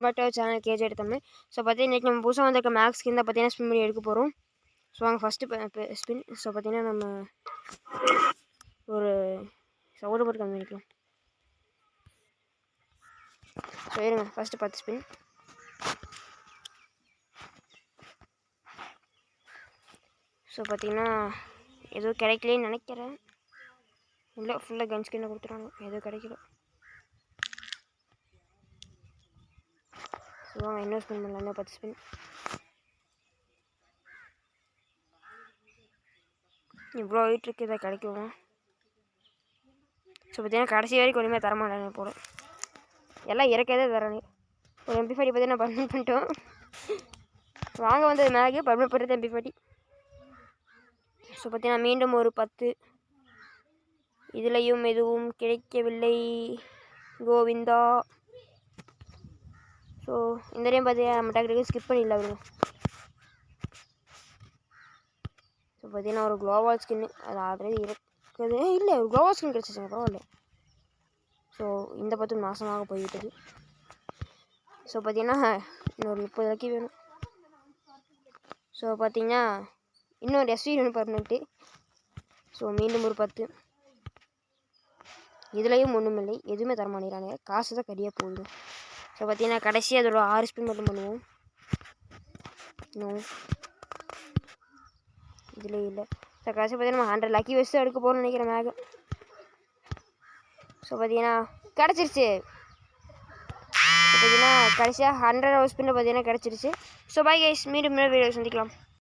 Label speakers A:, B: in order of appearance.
A: But channel கேஜ் Tamil. So பார்த்தீங்கன்னா இன்றைக்கி நம்ம புதுசாக வந்திருக்க மேக்ஸ் ஸ்கின் தான் பார்த்தீங்கன்னா ஸ்பின் பண்ணி எடுக்க போகிறோம். ஸோ வாங்க ஃபஸ்ட்டு ஸ்பின். ஸோ பார்த்தீங்கன்னா நம்ம ஒரு சவுடு போட்டு கம்மி பண்ணிக்கலாம். ஸோ இருங்க ஃபஸ்ட்டு 10 ஸ்பின். ஸோ பார்த்தீங்கன்னா எதுவும் கிடைக்கலன்னு நினைக்கிறேன். இல்லை ஃபுல்லாக கன் ஸ்கின்னை கொடுத்துறாங்க, எதுவும் கிடைக்கல. ஸோ வாங்க இன்னும் ஸ்பின் பண்ணலாம், இன்னும் 10 ஸ்பின். இவ்வளோ வெயிட் இருக்குது, இதை கிடைக்குமா? ஸோ பார்த்தீங்கன்னா கடைசி வரைக்கும் ஒன்றுமே தரமாட்டாங்க போல, எல்லாம் இறக்கதே தரானே. ஒரு MP40 பார்த்தீங்கன்னா பர்மனெண்ட் பண்ணிட்டோம். வாங்க வந்தது மேகி பர்மனெண்ட் பண்ணுறது MP40. ஸோ பார்த்தீங்கன்னா மீண்டும் ஒரு 10. இதுலேயும் எதுவும் கிடைக்கவில்லை கோவிந்தா. ஸோ இந்த டைம் பார்த்தீங்கன்னா நம்ம டேக்டிக்கு ஸ்கிப் பண்ணிடல அவருங்க. ஸோ பார்த்தீங்கன்னா ஒரு க்ளோவால் ஸ்கின்னு அது ஆல்ரெடி இருக்குது. இல்லை ஒரு க்ளோவால் ஸ்கின் கிடச்சிச்சுங்க, பரவாயில்ல. ஸோ இந்த 10 நாசமாக போய்விட்டது. ஸோ பார்த்தீங்கன்னா இன்னொரு 30 லக்கி வேணும். ஸோ பார்த்தீங்கன்னா இன்னொரு SV வேணும் பர்மனெண்ட்டு. ஸோ மீண்டும் ஒரு 10. இதுலேயும் ஒன்றும் இல்லை, எதுவுமே தரமாட்டேங்கிறாங்க, காசு தான் கரியாக போகுது. ஸோ பார்த்தீங்கன்னா கடைசி அதோட 6 ஸ்பின் மட்டும் பண்ணுவோம். இன்னும் இதில் இல்லை. ஸோ கடைசி பார்த்தீங்கன்னா நம்ம 100 லக்கி வச்சு எடுக்க போகிறோம்னு நினைக்கிறேன் மேக. ஸோ பார்த்தீங்கன்னா கிடச்சிருச்சு. ஸோ பார்த்தீங்கன்னா கடைசியாக 100 ஸ்பின்னில் பார்த்தீங்கன்னா கிடச்சிருச்சு. ஸோ பை கைஸ், மீண்டும் வீடியோ சந்திக்கலாம்.